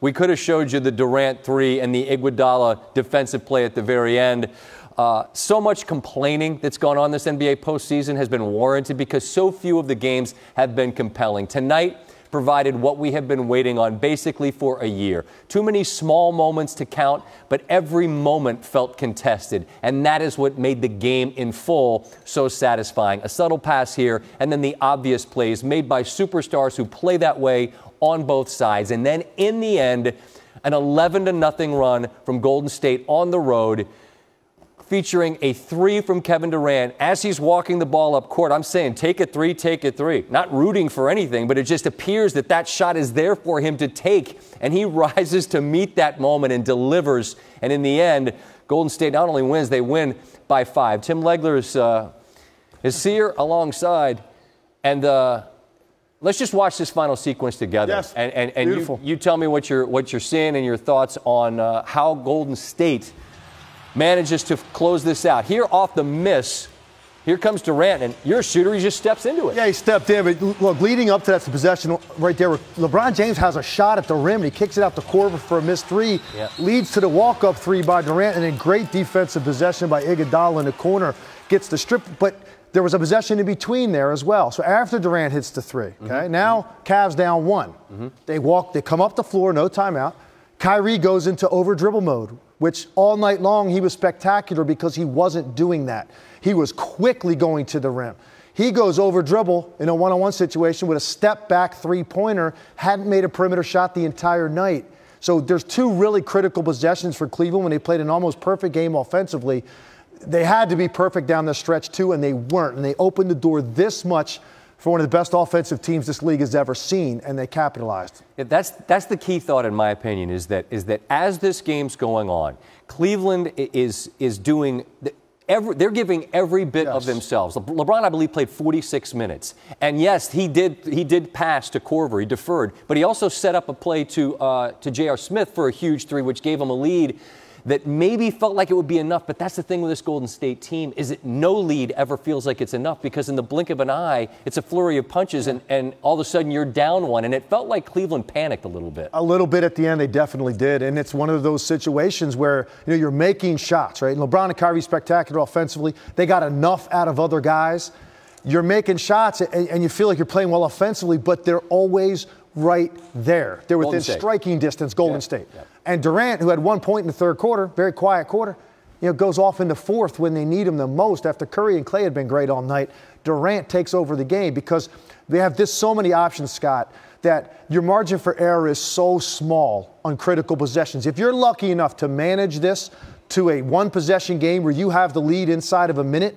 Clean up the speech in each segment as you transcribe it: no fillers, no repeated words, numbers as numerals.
We could have showed you the Durant three and the Iguodala defensive play at the very end. So much complaining that's gone on this NBA postseason has been warranted because so few of the games have been compelling. Tonight provided what we have been waiting on basically for a year. Too many small moments to count, but every moment felt contested. And that is what made the game in full so satisfying. A subtle pass here, and then the obvious plays made by superstars who play that way on both sides. And then in the end, an 11-0 run from Golden State on the road, featuring a three from Kevin Durant as he's walking the ball up court. I'm saying, take a three, take a three. Not rooting for anything, but it just appears that that shot is there for him to take, and he rises to meet that moment and delivers. And in the end, Golden State not only wins, they win by 5. Tim Legler is here alongside, and let's just watch this final sequence together. Yes, and you tell me what you're seeing and your thoughts on how Golden State manages to close this out. Here off the miss, here comes Durant, and you're a shooter, he just steps into it. Yeah, he stepped in, but look, leading up to that possession right there, LeBron James has a shot at the rim, and he kicks it out the court for a missed three, leads to the walk-up three by Durant, and then great defensive possession by Iguodala in the corner, gets the strip, but there was a possession in between there as well. So after Durant hits the three, okay, now Cavs down 1. They come up the floor, no timeout. Kyrie goes into over-dribble mode, which all night long he was spectacular because he wasn't doing that. He was quickly going to the rim. He goes over dribble in a one-on-one situation with a step-back three-pointer, hadn't made a perimeter shot the entire night. So there's two really critical possessions for Cleveland when they played an almost perfect game offensively. They had to be perfect down the stretch too, and they weren't. And they opened the door this much for one of the best offensive teams this league has ever seen, and they capitalized. Yeah, that's the key thought, in my opinion, is that as this game's going on, Cleveland is doing they're giving every bit of themselves. LeBron, I believe, played 46 minutes, and yes, he did pass to Korver, he deferred, but he also set up a play to J.R. Smith for a huge three, which gave him a lead that maybe felt like it would be enough. But that's the thing with this Golden State team, is that no lead ever feels like it's enough, because in the blink of an eye, it's a flurry of punches, and all of a sudden you're down one. And it felt like Cleveland panicked a little bit. A little bit at the end, they definitely did. And it's one of those situations where you're making shots, right? LeBron and Kyrie spectacular offensively. They got enough out of other guys. You're making shots, and you feel like you're playing well offensively, but they're always right there. They're within striking distance, Golden State. And Durant, who had 1 point in the third quarter, very quiet quarter, goes off in the fourth when they need him the most. After Curry and Klay had been great all night, Durant takes over the game because they have so many options, Scott, that your margin for error is so small on critical possessions. If you're lucky enough to manage this to a one-possession game where you have the lead inside of a minute,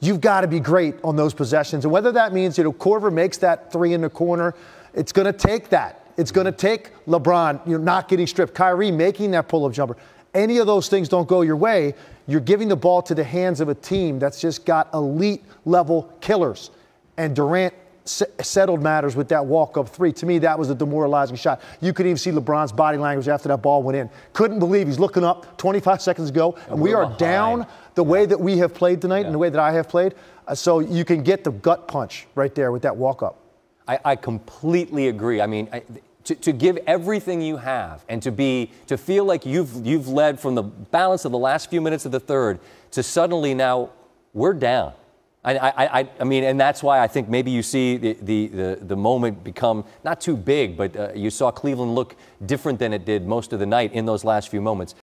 you've got to be great on those possessions. And whether that means, Korver makes that three in the corner, it's going to take that. It's going to take LeBron, not getting stripped, Kyrie making that pull-up jumper. Any of those things don't go your way, you're giving the ball to the hands of a team that's just got elite-level killers. And Durant settled matters with that walk-up three. To me, that was a demoralizing shot. You could even see LeBron's body language after that ball went in. Couldn't believe he's looking up 25 seconds ago, and we are down the way that we have played tonight and the way that I have played. So you can get the gut punch right there with that walk-up. I completely agree. I mean, to give everything you have and to feel like you've led from the balance of the last few minutes of the third to suddenly now we're down. I mean, and that's why I think maybe you see the moment become not too big, but you saw Cleveland look different than it did most of the night in those last few moments.